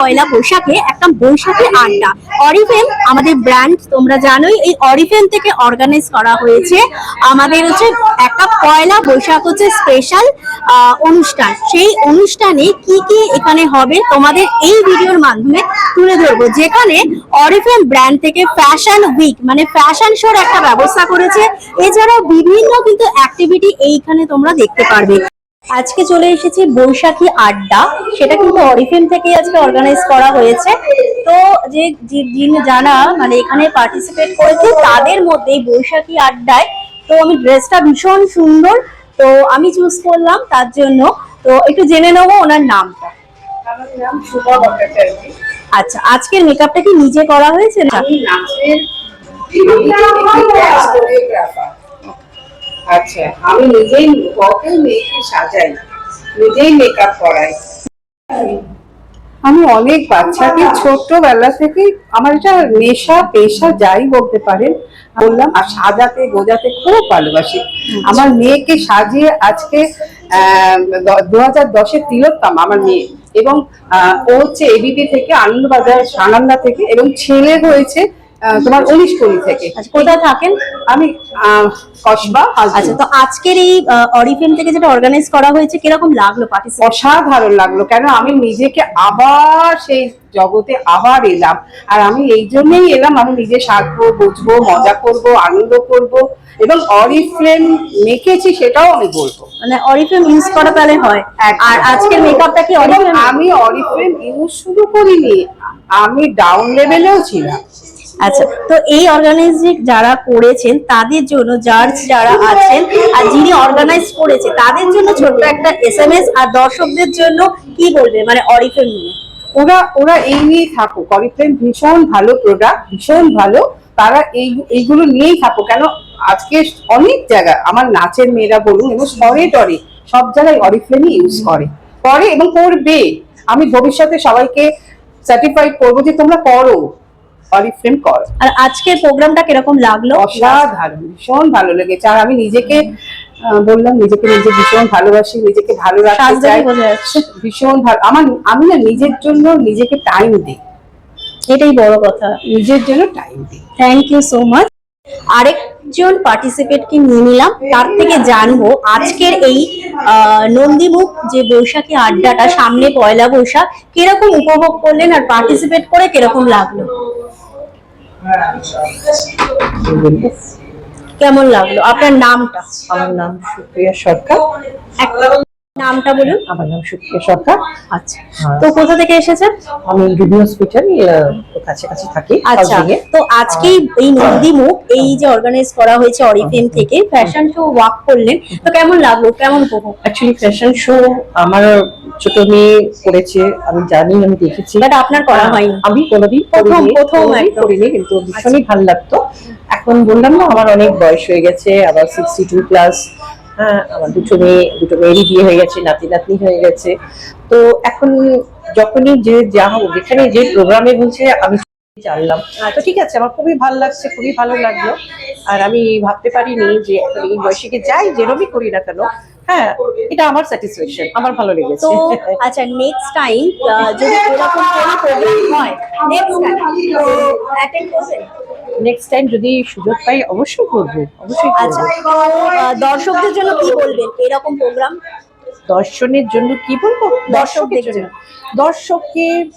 পয়লা বৈশাখে একটা বৈশাখী আড্ডা অরিফেম আমাদের ব্র্যান্ড, তোমরা জানোই এই অরিফেম থেকে অর্গানাইজ করা হয়েছে আমাদের হচ্ছে একটা পয়লা বৈশাখ হচ্ছে স্পেশাল অনুষ্ঠান। সেই অনুষ্ঠানে কি কি এখানে হবে তোমাদের এই ভিডিওর মাধ্যমে তুলে ধরবো, যেখানে অরিফেম ব্র্যান্ড থেকে ফ্যাশন উইক মানে ফ্যাশন শোর একটা ব্যবস্থা করেছে। এছাড়াও বিভিন্ন কিন্তু অ্যাক্টিভিটি এইখানে তোমরা দেখতে পারবে। আজকে চলে এসেছি বৈশাখী আড্ডা, সেটা কিন্তু অরিফেম থেকে আজকে অর্গানাইজ করা হয়েছে। তো যারা মানে এখানে পার্টিসিপেট করেছে তাদের মধ্যে বৈশাখী আড্ডায় তো আমি ড্রেসটা ভীষণ সুন্দর, তো আমি চুজ করলাম তার জন্য। তো একটু জেনে নেবো ওনার নামটা। আমার নাম শুভা ভট্টাচার্য। আচ্ছা, আজকের মেকআপটা কি নিজে করা হয়েছে? আমি নাচের কোরিওগ্রাফার। আচ্ছা, আমি নিজেই কত মেয়েকে সাজাই, নিজেই মেকআপ করাই। আমি অনেক বাচ্চাকে ছোটবেলা থেকে আমার এটা নেশা পেশা যাই বলতে পারেন বললাম, আর সাজাতে গোজাতে খুব ভালোবাসি। আমার মেয়েকে সাজিয়ে আজকে 2010-এ তিলোত্তম আমার মেয়ে, এবং ও হচ্ছে এবিপি থেকে আনন্দবাজার সানান্দা থেকে, এবং ছেলে হয়েছে তোমার 19 থেকে। কোথায় থাকেন? আমি কসবা। আচ্ছা, তো আজকের এই অরিফেম থেকে যেটা অর্গানাইজ করা হয়েছে কিরকম লাগলো পার্টিসিপেট? অসাধারণ লাগলো, কেন আমি নিজেকে আবার সেই জগতে আবার এলাম। আর আমি এই জন্যই এলাম, আমি নিজে সাজবো, বুঝবো, মজা করব, আনন্দ করব, এবং অরিফ্লেম মেখেছি সেটাও আমি বলবো। মানে অরিফ্লেম ইউজ করা তাহলে হয়। আর আজকের মেকআপটা কি অরিফ্লেম? আমি অরিফ্লেম ইউজ শুরু করিনি, আমি ডাউন লেভেলেও ছিলাম। আচ্ছা, তো এই অর্গানাইজিং যারা করেছেন তাদের জন্য, জাজ যারা আছেন আর যিনি অর্গানাইজ করেছে তাদের জন্য ছোট্ট একটা এসএমএস, আর দর্শকদের জন্য কি বলবে মানে অরিফ্লেম নিয়ে? ওরা এই নিয়েই থাকুক, অরিফ্লেম ভীষণ ভালো প্রোডাক্ট, ভীষণ ভালো, তারা এইগুলো নিয়েই থাকুক। কেন আজকে অনেক জায়গা আমার নাচের মেয়েরা বলুন এবং স্তরে টরে সব জায়গায় অরিফ্লেমই ইউজ করে এবং করবে। আমি ভবিষ্যতে সবাইকে সার্টিফাইড করবো যে তোমরা করো, অরিফ্লেম করো। আর আজকের প্রোগ্রামটা কিরকম লাগলো? অসাধারণ, ভীষণ ভালো লেগেছে। আর আমি নিজেকে বললাম, নিজে ভীষণ ভালোবাসি, নিজেকে ভালো রাখতে চাই, ভীষণ ভালো। আমি না নিজের জন্য নিজেকে টাইম দিই, এটাই বড় কথা, নিজের জন্য টাইম দিই। Thank you so much. আরেকজন পার্টিসিপেটকে নিয়ে নিলাম, তার থেকে জানবো আজকের এই নন্দীমুখ যে বৈশাখী আড্ডাটা, সামনে পয়লা বৈশাখ, কিরকম উপভোগ করলেন আর পার্টিসিপেট করে কিরকম লাগলো? কেমন লাগলো? আপনার নামটা? আমার নাম সুপ্রিয়া সরকার। নামটা বলুন। আমার নাম সুপ্রিয়া সরকার। আচ্ছা, তো কোথা থেকে এসেছেন? আমি রুবি হসপিটাল কাছাকাছি থাকি। আচ্ছা, তো আজকে এই নন্দীমুখ এই যে অর্গানাইজ করা হয়েছে অরিফেম থেকে, ফ্যাশন শো ওয়াক করলেন, তো কেমন লাগলো, কেমন উপভোগ? অ্যাকচুয়ালি ফ্যাশন শো আমার ছোট মেয়ে করেছে, আমি জানি, আমি দেখেছি, বাট আপনার করা হয়নি। আমি কোনোদিন প্রথম করিনি, কিন্তু ভীষণই ভালো লাগতো। এখন বললাম না, আমার অনেক বয়স হয়ে গেছে, আবার 62+। হ্যাঁ, আমার দুটো মেয়েরই বিয়ে হয়ে গেছে, নাতি হয়ে গেছে। তো এখন যখনই যেখানে যে প্রোগ্রামে বলছে আমি জানলাম, তো ঠিক আছে, আমার খুবই ভালো লাগছে, খুবই ভালো লাগলো। আর আমি ভাবতে পারিনি যে এই বয়সে যাই, যেরকমই করি না কেন, হ্যাঁ, এটা আমার স্যাটিসফ্যাকশন, আমার ভালো লেগেছে। তো আচ্ছা, নেক্সট টাইম যদি এরকম কোনো প্রোগ্রাম হয়, নেক্সট টাইম যদি সুযোগ পাই অবশ্যই করবো, অবশ্যই। আচ্ছা, দর্শকদের জন্য কি বলবেন এরকম প্রোগ্রাম? দর্শনের জন্য কি বলবো? দর্শকের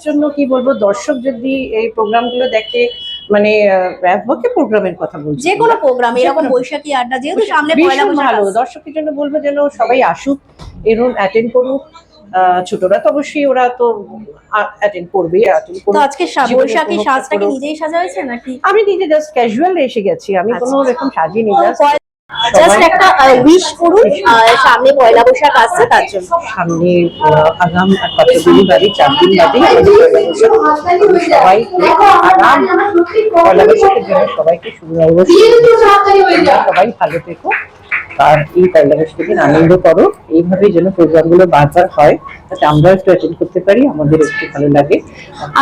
জন্য কি বলবো? দর্শক যদি এই প্রোগ্রামগুলো দেখে, মানে প্রোগ্রামের কথা বলছি, যে কোনো প্রোগ্রাম এরকম বৈশাখী আড্ডা যেহেতু সামনে পয়লা বৈশাখ, ভালো দর্শকের জন্য বলবো যেন সবাই আসুক, এরকম অ্যাটেন্ড করুক। ছোটরা তো অবশ্যই ওরা তো অ্যাটেন্ড করবে। তো আজকে বৈশাখী সাজটা কি নিজেই সাজা হয়েছে নাকি? আমি নিজে জাস্ট ক্যাজুয়াল এসে গেছি, আমি কোনো রকম সাজিনি। জাস্ট একটা উইশ করুন, সামনে পয়লা বৈশাখ আসছে তার জন্য। সামনে আগাম কতদিন বাদে, 4 দিন বাদে সবাই আগাম পয়লা বৈশাখের জন্য সবাইকে শুভ নববর্ষ, সবাই ভালো থেকো। আর এই পয়লা বৈশাখের দিন আনন্দ করো, এইভাবে যেন প্রোগ্রামগুলো বারবার হয়, যাতে আমরা একটু অ্যাটেন্ড করতে পারি, আমাদের একটু ভালো লাগে।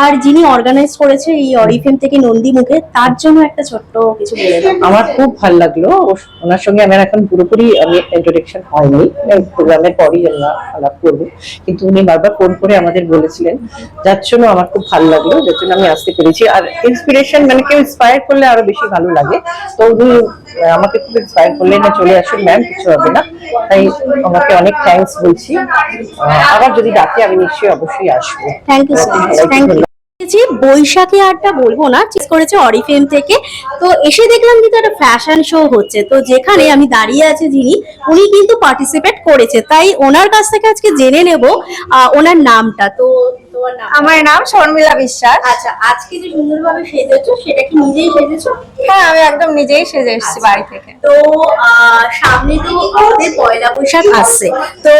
আর যিনি অর্গানাইজ করেছে এই অরিফেম থেকে নন্দীমুখে, তার জন্য একটা ছোট্ট কিছু বলে দাও। আমার খুব ভালো লাগলো, ওনার সঙ্গে আমার এখন পুরোপুরি আমি ইন্ট্রোডাকশন হয়নি, প্রোগ্রামের পরই আমরা আলাপ করবো, কিন্তু উনি বারবার ফোন করে আমাদের বলেছিলেন, যার জন্য আমার খুব ভালো লাগলো, যার জন্য আমি আসতে পেরেছি। আর ইন্সপিরেশন মানে কেউ ইন্সপায়ার করলে আরো বেশি ভালো লাগে, তো উনি আমাকে খুব ইন্সপায়ার করলেন না, চলে আসুন ম্যাম, কিছু হবে না। তাই আমাকে অনেক থ্যাঙ্কস বলছি, আবার যদি ডাকে আমি নিশ্চয়ই অবশ্যই আসবো। Thank you so much, thank you. Baishakhi আড্ডা বলবো না, ঠিক করেছে অরিফেম থেকে। তো এসে দেখলাম কিন্তু একটা ফ্যাশন শো হচ্ছে, তো যেখানে আমি দাঁড়িয়ে আছি যিনি, উনি কিন্তু পার্টিসিপেট করেছে, তাই ওনার কাছ থেকে আজকে জেনে নেব ওনার নামটা। তো তোমার নাম? আমার নাম শর্মিলা বিশ্বাস। আচ্ছা, আজকে যে সুন্দরভাবে সেজেছো সেটা কি নিজেই সেজেছো? হ্যাঁ, আমি একদম নিজেই সেজে এসেছি বাড়ি থেকে। তো সামনে তো আমাদের পয়লা বৈশাখ আসছে, তো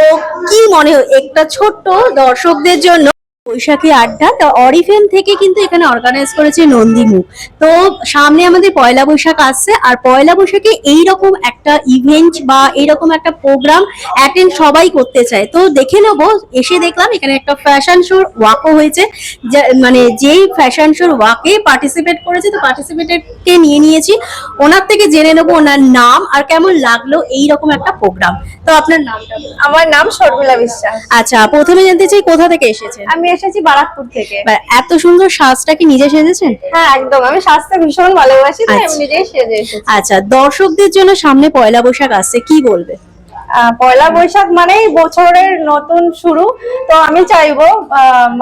কি মনে হয় একটা ছোট্ট দর্শকদের জন্য বৈশাখী আড্ডা, তো অরিফেম থেকে কিন্তু এখানে অর্গানাইজ করেছে নন্দীমুখ। তো সামনে আমাদের পয়লা বৈশাখ আসছে, আর পয়লা বৈশাখে এইরকম একটা ইভেন্ট বা এইরকম একটা প্রোগ্রাম অ্যাটেন্ড সবাই করতে চায়। তো দেখে নেবো, এসে দেখলাম এখানে একটা ফ্যাশন শোর ওয়াকও হয়েছে, মানে যেই ফ্যাশন শোর ওয়াকে পার্টিসিপেট করেছে, তো পার্টিসিপেটকে নিয়ে নিয়েছি, ওনার থেকে জেনে নেবো ওনার নাম আর কেমন লাগলো এইরকম একটা প্রোগ্রাম। তো আপনার নামটা বলুন। আমার নাম শর্মিলা বিশ্বাস। আচ্ছা, প্রথমে জানতে চাই কোথা থেকে এসেছেন? আমি এসেছি বারাকপুর থেকে। এত সুন্দর সাজটা কি নিজে সেজেছেন? হ্যাঁ, একদম, আমি সাজতে ভীষণ ভালোবাসি, তাই আমি আচ্ছা। নিজেই সেজে এসেছি। আচ্ছা, দর্শকদের জন্য সামনে পয়লা বৈশাখ আসছে, কি বলবে? পয়লা বৈশাখ মানেই বছরের নতুন শুরু। তো আমি চাইবো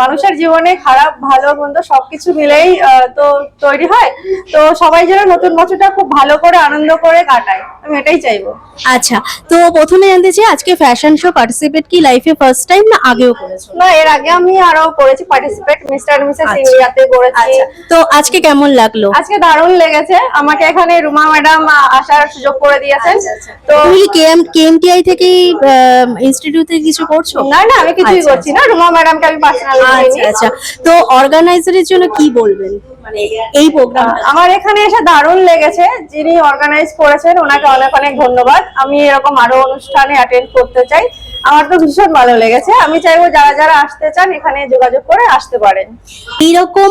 মানুষের জীবনে খারাপ ভালো মন্দ সবকিছু মিলেই তো তৈরি হয়, তো সবাই যেন নতুন বছরটা খুব ভালো করে আনন্দ করে কাটায়, আমি এটাই চাইবো। আচ্ছা, তো প্রথমে জানতে চাই আজকে ফ্যাশন শো পার্টিসিপেট কি লাইফে ফার্স্ট টাইম না আগেও করেছো? না, এর আগে আমি আরো করেছি পার্টিসিপেট, মিস্টার মিসেস আচ্ছা। ইন্ডিয়াতে করেছি। আচ্ছা, তো আজকে কেমন লাগলো? আজকে দারুণ লেগেছে, আমাকে এখানে রুমা ম্যাডাম আসার সুযোগ করে দিয়েছেন। তো তুমি কেএমটিআই থেকে ইনস্টিটিউট থেকে কিছু করছো? না না, আমি কিছুই আচ্ছা, করছি না, রুমা ম্যাডামকে আমি পার্সোনালি আচ্ছা আচ্ছা, তো অর্গানাইজারের জন্য কি বলবেন মানে এই প্রোগ্রাম? আমার এখানে এসে দারুণ লেগেছে, যিনি অর্গানাইজ করেছেন ওনাকে অনেক অনেক ধন্যবাদ। আমি এরকম আরো অনুষ্ঠানে অ্যাটেন্ড করতে চাই, আমার তো ভীষণ ভালো লেগেছে। আমি চাইবো যারা যারা আসতে চান এখানে যোগাযোগ করে আসতে পারেন। এইরকম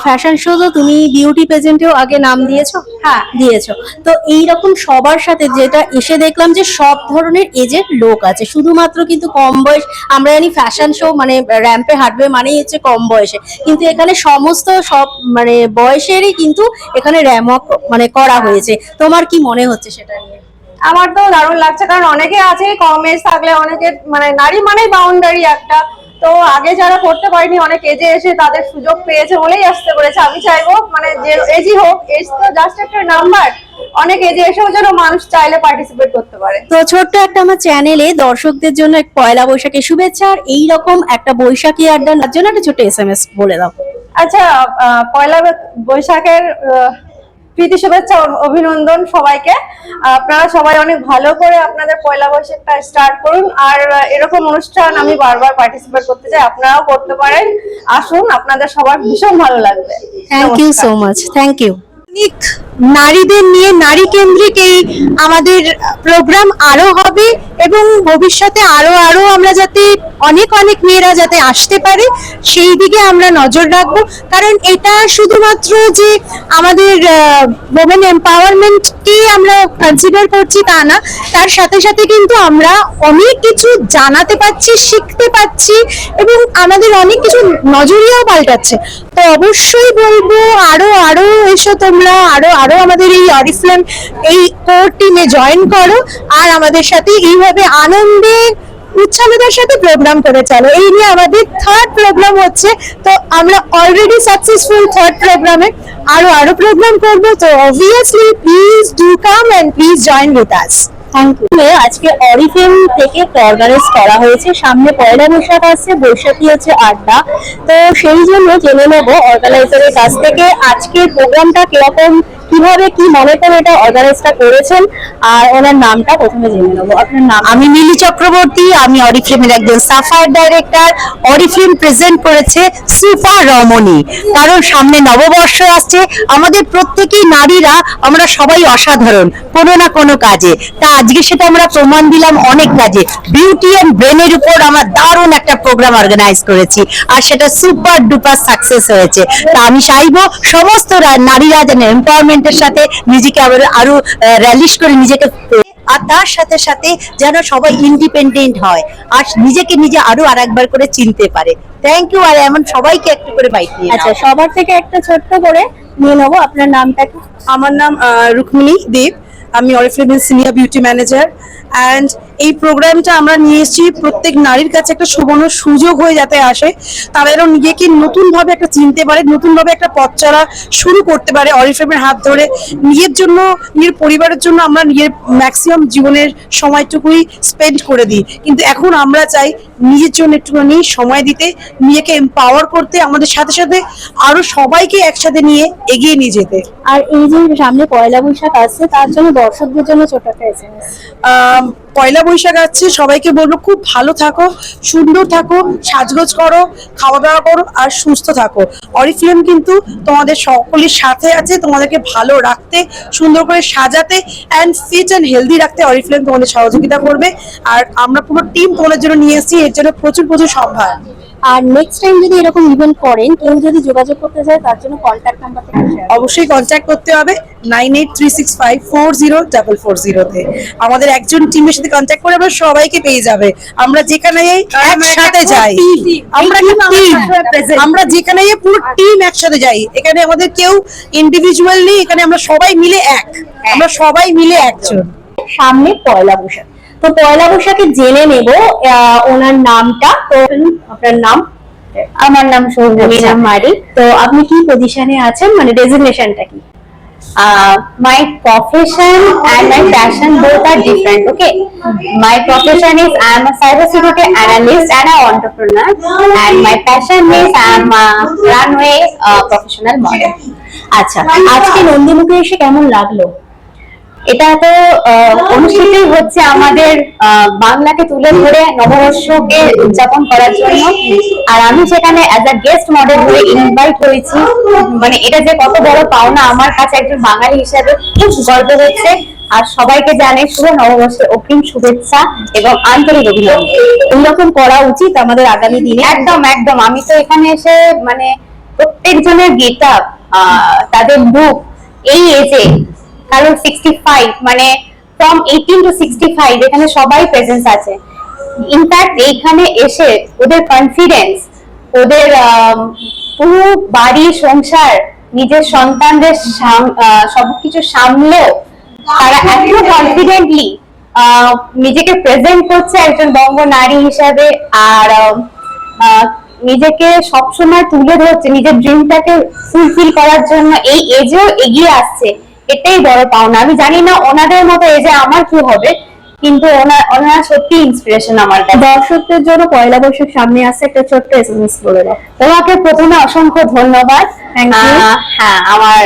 ফ্যাশন শো তো তুমি বিউটি পেজেন্টেও আগে নাম দিয়েছো? হ্যাঁ, দিয়েছো। তো এইরকম সবার সাথে যেটা এসে দেখলাম যে সব ধরনের এজের লোক আছে, শুধুমাত্র কিন্তু কম বয়স, আমরা জানি ফ্যাশন শো মানে র্যাম্পে হাঁটবে মানেই হচ্ছে কম বয়সে, কিন্তু এখানে সমস্ত সব মানে বয়সেরই কিন্তু এখানে র্যামক মানে করা হয়েছে। তোমার কি মনে হচ্ছে সেটা নিয়ে? আমার তো দারুণ লাগছে, কারণ অনেকে আছে কম এজ থাকলে অনেকে মানে নারী মানে বাউন্ডারি একটা, তো আগে যারা করতে পারেনি অনেক এজে এসে তাদের সুযোগ পেয়েছে বলেই আসতে পেরেছে। আমি চাইবো মানে যে এজই হোক, এজ তো জাস্ট একটা নাম্বার, অনেক এজে এসেও যেন মানুষ চাইলে পার্টিসিপেট করতে পারে। তো ছোট্ট একটা আমার চ্যানেলে দর্শকদের জন্য এক পয়লা বৈশাখের শুভেচ্ছা, আর এইরকম একটা বৈশাখী আড্ডার জন্য একটা ছোট এসএমএস বলে দাও। আচ্ছা, পয়লা বৈশাখের প্রীতি শুভেচ্ছা অভিনন্দন সবাইকে। আপনারা সবাই অনেক ভালো করে আপনাদের পয়লা বৈশাখটা স্টার্ট করুন, আর এরকম অনুষ্ঠান আমি বারবার পার্টিসিপেট করতে চাই, আপনারাও করতে পারেন। আসুন, আপনাদের সবার ভীষণ ভালো লাগবে। Thank you so much, thank you. নারীদের নিয়ে নারী কেন্দ্রিক এই আমাদের প্রোগ্রাম আরো হবে, এবং ভবিষ্যতে আরো আরো আমরা যাতে অনেক অনেক মেয়েরা যাতে আসতে পারে সেই দিকে আমরা নজর রাখবো। কারণ এটা শুধুমাত্র যে আমাদের ওমেন এম্পাওয়ারমেন্টকে আমরা কনসিডার করছি তা না, তার সাথে সাথে কিন্তু আমরা অনেক কিছু জানাতে পারছি, শিখতে পারছি, এবং আমাদের অনেক কিছু নজরিয়াও পাল্টাচ্ছে। তো অবশ্যই বলবো আরো আরো এসো তোমরা, আরো আরো আমাদের এই অরিফ্লেম এই কোর টিমে জয়েন করো, আর আমাদের সাথে এইভাবে আনন্দে উচ্ছ্বাসের সাথে প্রোগ্রাম করে চলো। এই নিয়ে আমাদের থার্ড প্রোগ্রাম হচ্ছে, তো আমরা অলরেডি সাকসেসফুল থার্ড প্রোগ্রামে আরো আরো প্রোগ্রাম করবো। তো obviously please do come and please join with us. Thank you. আজকে অরিফেম থেকে অর্গানাইজ করা হয়েছে, সামনে পয়লা বৈশাখ আসছে, বৈশাখী হচ্ছে আড্ডা, তো সেই জন্য জেনে নেবো অর্গানাইজারের কাছ থেকে আজকের প্রোগ্রামটা কিরকম কিভাবে কি মনে করে এটা অর্গানাইজটা করেছেন, আর ওনার নামটা প্রথমে জেনে নেবো। আপনার নাম? আমি মিলি চক্রবর্তী, আমি অরিফ্লেমের একজন সাফার ডাইরেক্টর। অরিফ্লেম প্রেজেন্ট করেছে সুপার রমণী, কারণ সামনে নববর্ষ আসছে। আমাদের প্রত্যেকেই নারীরা আমরা সবাই অসাধারণ কোনো না কোনো কাজে, তা আজকে সেটা আমরা প্রমাণ দিলাম অনেক কাজে। বিউটি অ্যান্ড ব্রেনের উপর আমরা দারুণ একটা প্রোগ্রাম অর্গানাইজ করেছি, আর সেটা সুপার ডুপার সাকসেস হয়েছে। তা আমি চাইবো সমস্ত নারীরা যেন এমপাওয়ারমেন্টের সাথে নিজেকে আরো র্যালিশ করে নিজেকে, আর তার সাথে সাথে যেন সবাই ইন্ডিপেন্ডেন্ট হয় আর নিজেকে নিজে আরো আরেকবার করে চিনতে পারে। Thank you. আর এমন সবাইকে একটু করে বাইক নিয়ে আচ্ছা, সবার থেকে একটা ছোট্ট করে নিয়ে নেবো। আপনার নামটা কি? আমার নাম রুক্মিণী দেব, আমি অরিফ্লেমের সিনিয়র বিউটি ম্যানেজার। অ্যান্ড এই প্রোগ্রামটা আমরা নিয়ে এসেছি প্রত্যেক নারীর কাছে একটা সুবর্ণ সুযোগ হয়ে যাতে আসে, তারা যেন নিজেকে নতুনভাবে একটা চিনতে পারে, নতুনভাবে একটা পথ চলা শুরু করতে পারে অরিফ্লেমের হাত ধরে। নিজের জন্য, নিজের পরিবারের জন্য আমরা নিজের ম্যাক্সিমাম জীবনের সময়টুকুই স্পেন্ড করে দিই, কিন্তু এখন আমরা চাই নিজের জন্য একটুখানি সময় দিতে, নিজেকে এম্পাওয়ার করতে, আমাদের সাথে সাথে আরো সবাইকে একসাথে নিয়ে এগিয়ে নিয়ে যেতে। আর এই যে সামনে পয়লা বৈশাখ আসছে, তার জন্য দর্শকদের জন্য ছোট একটা SMS। পয়লা বৈশাখ আসছে, সবাইকে বলবো খুব ভালো থাকো, সুন্দর থাকো, সাজগোজ করো, খাওয়া দাওয়া করো আর সুস্থ থাকো। অরিফ্লেম কিন্তু তোমাদের সকলের সাথে আছে, তোমাদেরকে ভালো রাখতে, সুন্দর করে সাজাতে অ্যান্ড ফিট অ্যান্ড হেলদি রাখতে অরিফ্লেম তোমাদের সহযোগিতা করবে। আর আমরা পুরো টিম তোমাদের জন্য নিয়ে এসেছি, এর জন্য প্রচুর প্রচুর সম্ভার। আর নেক্সট টাইম যদি এরকম ইভেন্ট করেন, কেউ যদি যোগাযোগ করতে চায় তার জন্য কন্ট্যাক্ট নাম্বার থেকে শেয়ার। অবশ্যই কন্ট্যাক্ট করতে হবে 9836540440 তে। আমাদের একজন টিমের সাথে কন্ট্যাক্ট করে আমরা সবাইকে পেয়ে যাবে। আমরা যেখানে একসাথে যাই, আমরা যেখানে পুরো টিম একসাথে যাই। এখানে আমাদের কেউ ইন্ডিভিজুয়াল নেই, এখানে আমরা সবাই মিলে আমরা সবাই মিলে একজন। সামনে পয়লা বৈশাখ, তো পয়লা বৈশাখে জেনে নেব ওনার নামটা। তো আপনার নাম? আমার নাম মীরা মারি। তো আপনি কি পজিশনে আছেন, মানে ডেজিগনেশনটা কি? my profession and my passion both are different. Okay, my profession is I am a cybersecurity analyst and an entrepreneur, and my passion is I am a runway professional model. আচ্ছা, আজকে নন্দীমুখে এসে কেমন লাগলো? এটা তো অনুষ্ঠিতই হচ্ছে আমাদের বাংলাকে তুলে ধরে নববর্ষকে উদযাপন করার জন্য, আর আমি সেখানে অ্যাজ আ গেস্ট মডেল হয়ে ইনভাইট হয়েছি। মানে এটা যে কত বড় পাওনা আমার কাছে একজন বাঙালি হিসেবে খুব গর্ব হচ্ছে। আর সবাইকে জানাই শুভ নববর্ষের অগ্রিম শুভেচ্ছা এবং আন্তরিক অভিনন্দন। এরকম করা উচিত আমাদের আগামী দিনে। একদম একদম। আমি তো এখানে এসে মানে প্রত্যেকজনের গেট আপ, তাদের লুক, এই এজে কারণ 65 মানে ফ্রম 18 to 65 এখানে সবাই প্রেজেন্স আছে। ইনফ্যাক্ট এইখানে এসে ওদের কনফিডেন্স, ওদের পুরো বাড়ি সংসার, নিজের সন্তানদের সবকিছু সামলেও তারা এত কনফিডেন্টলি নিজেকে প্রেজেন্ট করছে একজন বঙ্গ নারী হিসাবে। আর নিজেকে সবসময় তুলে ধরছে, নিজের ড্রিমটাকে ফুলফিল করার জন্য এই এজেও এগিয়ে আসছে। এটাই বড় পাওনা। আমি জানি না ওনাদের মতো এজে আমার কি হবে, কিন্তু ওনারা সত্যি ইন্সপিরেশন আমার কাছে। দর্শকদের জন্য পয়লা বৈশাখ সামনে আসছে, একটা ছোট্ট SMS বলে দাও। তোমাকে প্রথমে অসংখ্য ধন্যবাদ। হ্যাঁ, আমার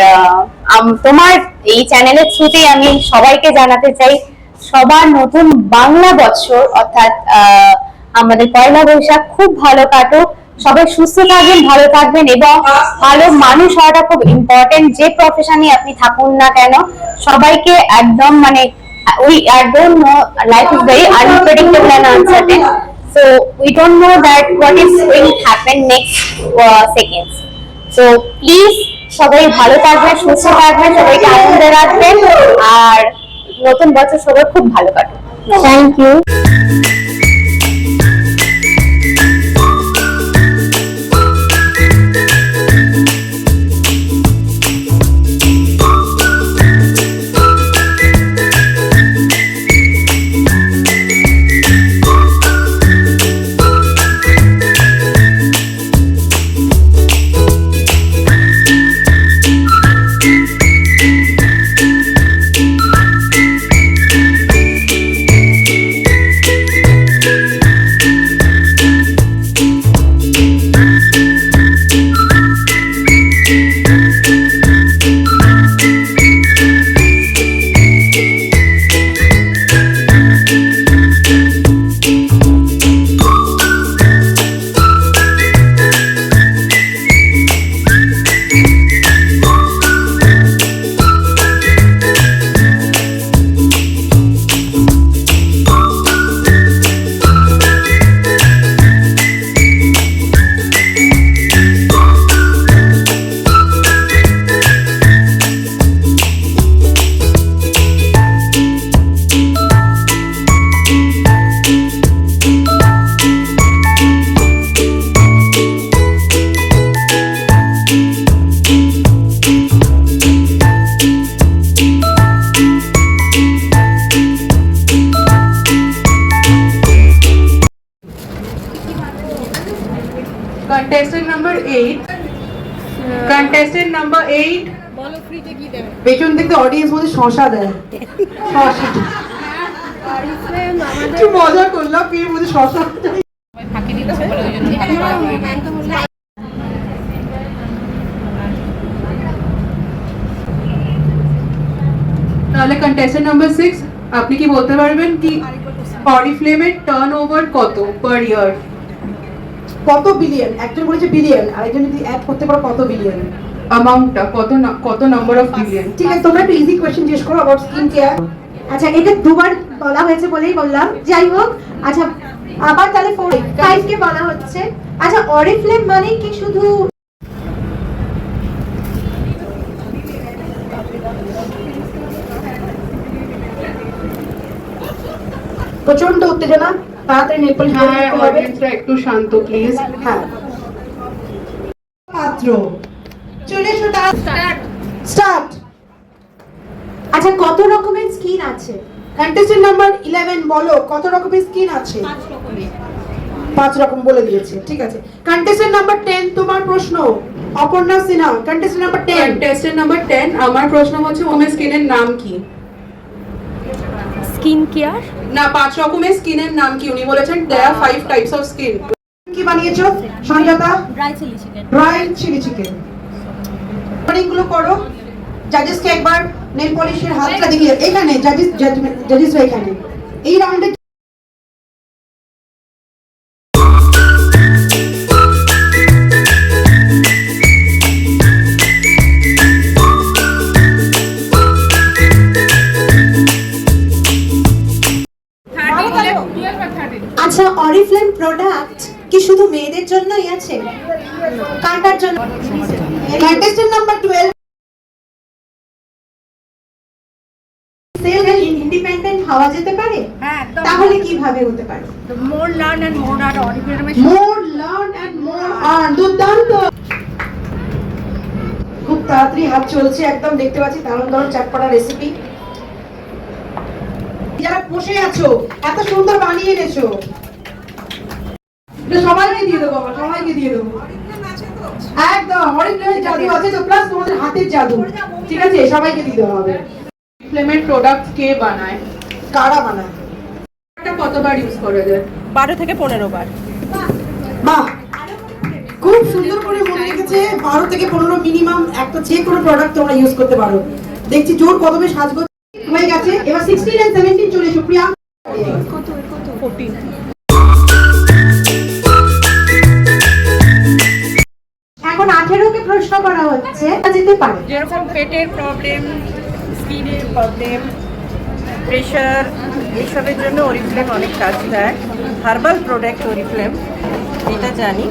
তোমার এই চ্যানেলের থ্রুতেই আমি সবাইকে জানাতে চাই, সবার নতুন বাংলা বছর অর্থাৎ আমাদের পয়লা বৈশাখ খুব ভালো কাটুক। সবাই সুস্থ থাকবেন, ভালো থাকবেন এবং ভালো মানুষ হওয়াটা খুব ইম্পর্টেন্ট। যে প্রফেশনে আপনি থাকুন না কেন, সবাইকে একদম মানে I don't know, life is very unpredictable and uncertain, so we don't know that what is going to happen next seconds. So please সবাই ভালো থাকবেন, সুস্থ থাকবেন, সবাইকে আনন্দে রাখবেন আর নতুন বছর সবার খুব ভালো কাটুক। Thank you. কন্টেস্টেন্ট নাম্বার 8 পেছন থেকে অডিয়েন্স মধ্যে শশা দেয় শশা কি মজা করলাম এর মধ্যে শশা তাহলে কন্টেস্টেন্ট নাম্বার 6 আপনি কি বলতে পারবেন কি অরিফ্লেমের টার্নওভার কত পার ইয়ার? কত বিলিয়ন? একজন বলেছে বিলিয়ন, আরেকজন যদি অ্যাড করতে পারো কত বিলিয়ন অ্যামাউন্টটা কত নাম্বার অফ বিলিয়ন? ঠিক আছে, তোমরা একটু ইজি কোয়েশ্চেন জিজ্ঞেস করো অ্যাবাউট স্কিন কেয়ার। আচ্ছা, এটা দুবার বলা হয়েছে বলেই বললাম, যাই হোক। আচ্ছা, আবার তাহলে 5 কে বলা হচ্ছে। আচ্ছা, অরিফ্লেম মানে কি শুধু প্রচন্ড উত্তেজনা, তাড়াতাড়ি নেল পলিশ হ্যাঁ, অডিয়েন্সরা একটু শান্ত প্লিজ। হ্যাঁ, পাত্র চলে এসো, স্টার্ট। আচ্ছা, কত রকমের স্কিন আছে? কন্টেস্টেন্ট নাম্বার 11 বলো কত রকমের স্কিন আছে? 5 রকম বলে দিয়েছে, ঠিক আছে। কন্টেস্টেন্ট নাম্বার 10 তোমার প্রশ্ন, Aparna Sinha. Contestant number 10। Contestant number 10 আমার প্রশ্ন হচ্ছে ওমের স্কিনের নাম কি? স্কিন কেয়ার না, 5 রকমের স্কিনের নাম কি? উনি বলেছেন there are 5 types of skin. কি বানিয়েছো Sanjata? Dry chilli chicken. Dry chilli chicken. অনেকগুলো করো। জাজেসকে একবার নেল পলিশের হাতটা দেখিয়ে, এখানে জাজেস এখানে এই রাউন্ডে আচ্ছা, অরিফ্লেম প্রোডাক্ট কি শুধু মেয়েদের জন্যই আছে? কাটার জন্য? কন্টেস্টেন্ট নাম্বার 12 সেলফ ইন্ডিপেন্ডেন্ট হওয়া যেতে পারে? তাহলে কিভাবে হতে পারে? মোর লার্ন এন্ড মোর আর্ন। দুর্দান্ত, খুব তাড়াতাড়ি হাত চলছে, একদম দেখতে পাচ্ছি দারুণ দারুণ চাটপাটা রেসিপি। যারা বসে আছো এত সুন্দর বানিয়ে এনেছো, এটা সবাইকে দিয়ে দেবো, সবাইকে দিয়ে দেবো একদম। অরিফ্লেমের জাদু আছে তো, প্লাস তোমাদের হাতের জাদু, ঠিক আছে, সবাইকে দিতে হবে। অরিফ্লেমের প্রোডাক্ট কে বানায়? কারা বানায়? এটা কতবার ইউজ করা যায়? 12 থেকে 15 বার। বাহ, খুব সুন্দর করে মনে রেখেছে। 12 থেকে 15 মিনিমাম একটা যে কোনো প্রোডাক্ট তোমরা ইউজ করতে পারো। দেখছি জোর কদমে সাজগোজ হয়ে গেছে। এবার 16 and 17 চলে এসো প্রিয়া। 14। এখন 18 কে প্রশ্ন করা হচ্ছে, যেতে পারে। যেরকম পেটের প্রবলেম, স্কিনের প্রবলেম, প্রেশার, এইসবের জন্য অরিফ্লেম অনেক কাজ দেয়। হার্বাল প্রোডাক্ট অরিফ্লেম, এটা জানি,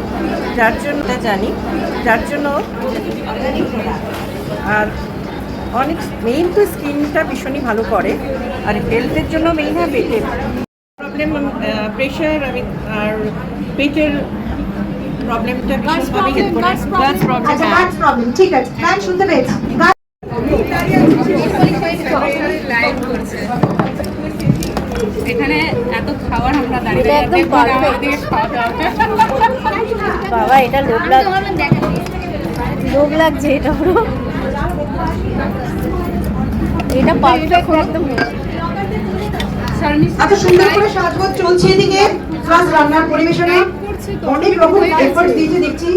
যার জন্য আর অনেক মেইন তো স্কিনটা ভীষণই ভালো করে, আর হেলথের জন্য মেইন হয় পেটের প্রবলেম, প্রেশার আর পেটের প্রবলেমটা ভীষণভাবে হেল্প করে। গ্যাস প্রবলেম, আচ্ছা, গাছ প্রবলেম, ঠিক আছে, গাছ শুনতে পেয়েছি। এখানে এত খাবার আমরা দাঁড়িয়ে একদম বাবা, এটা লোভ লাগছে, এটা পুরো এটা পারফেক্ট একদম। এত সুন্দর করে সাজগোজ চলছে এদিকে, প্লাস রান্নার পরিবেশনে অনেক রকম এফর্ট দিয়েছে দেখছি।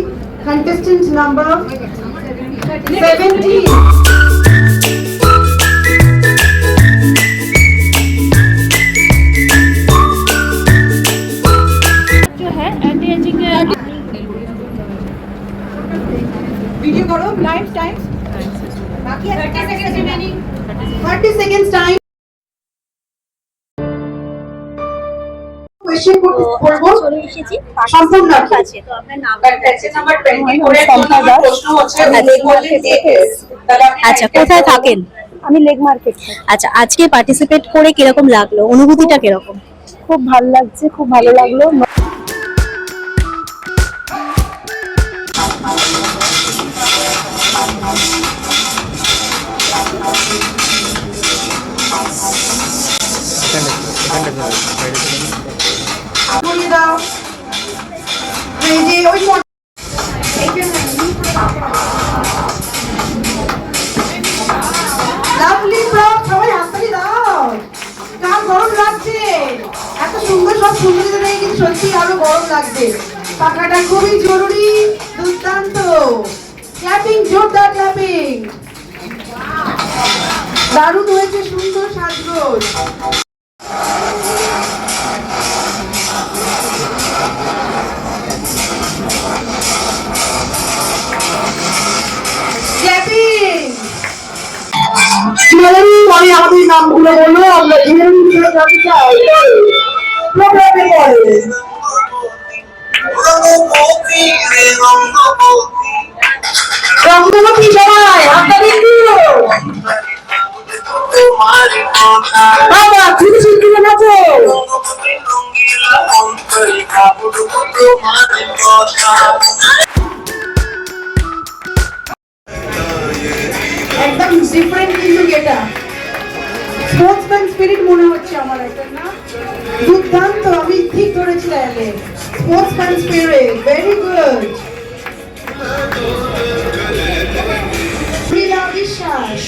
Contestant number 17। वीडियो करो, लाइव टाइम बाकी है 30 seconds remaining. 30 seconds time. Question করব, চলে এসেছি সম্পূর্ণ কাছে। তো আপনার নাম? নাম্বার 24 এর জন্য প্রশ্ন হচ্ছে আচ্ছা, কোথায় থাকেন? আমি লেগ মার্কেট। আচ্ছা, আজকে পার্টিসিপেট করে কিরকম লাগলো, অনুভূতিটা কিরকম? খুব ভালো লাগছে, খুব ভালো লাগলো। বলে দাও এই যে ওই গরম লাগবে। পাখাটা খুবই জরুরি, দুর্দান্ত। ক্ল্যাপিং, জোরদার ক্ল্যাপিং। দারুণ হয়েছে, সুন্দর সাজগোজ। ক্ল্যাপিং। পরে আমাদের নামগুলো বললো, আমরা জানতে চাই প্রোগ্রামে পরে রঙ্গবতী সবাই আপনাদের বাবা খুবই সুন্দর নাচো। একদম ডিফারেন্ট কিন্তু এটা স্পোর্টসম্যান স্পিরিট মনে হচ্ছে আমার একটা, না? দুর্দান্ত, আমি ঠিক ধরেছি তাহলে। Sportsman spirit, very good. Priya Biswas.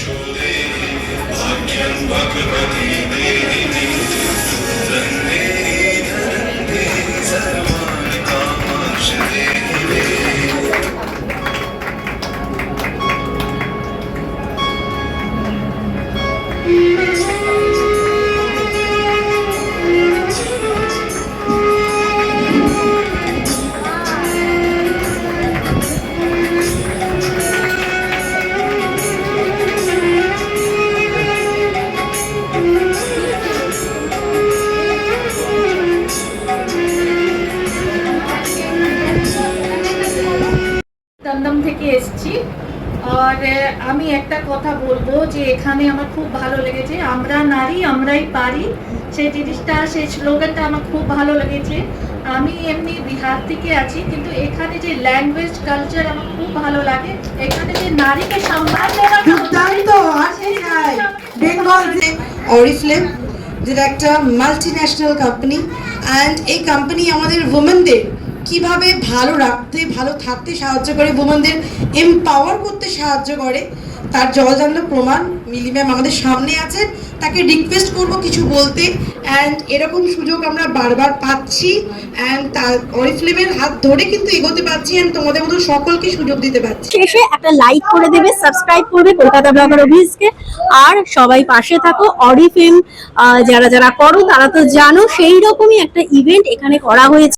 Dumdum থেকে এসেছি। আর আমি একটা কথা বলবো যে এখানে আমার খুব ভালো লেগেছে, আমরা নারী আমরাই পারি, সেই জিনিসটা, সেই স্লোগানটা আমার খুব ভালো লেগেছে। আমি এমনি বিহার থেকে আছি, কিন্তু এখানে যে ল্যাঙ্গুয়েজ কালচার আমার খুব ভালো লাগে, এখানে যে নারীকে সম্মান দেওয়া দুর্দান্ত। বেঙ্গল অরিফ্লেম, যেটা একটা মাল্টি ন্যাশনাল কোম্পানি, অ্যান্ড এই কোম্পানি আমাদের উমেনদের কিভাবে ভালো রাখতে, ভালো থাকতে সাহায্য করে, উমেনদের এমপাওয়ার করতে সাহায্য করে, তার জলজান্ত প্রমাণ। মিলি ম্যাম আমাদের সামনে আছেন, তাকে রিকোয়েস্ট করব কিছু বলতে। অ্যান্ড এরকম সুযোগ আমরা বারবার পাচ্ছি, অ্যান্ড তার অরিফ্লেমের হাত ধরে কিন্তু এগোতে পারছি, অ্যান্ড তোমাদের মতো সকলকে সুযোগ দিতে পারছি। শেষে একটা লাইক করে দেবে, সাবস্ক্রাইব করবে কলকাতা ব্লগার অভিজকে, আর সবাই পাশে থাকো। অরিফ্লেম যারা যারা করো তারা তো জানো, সেই রকমই একটা ইভেন্ট এখানে করা হয়েছে।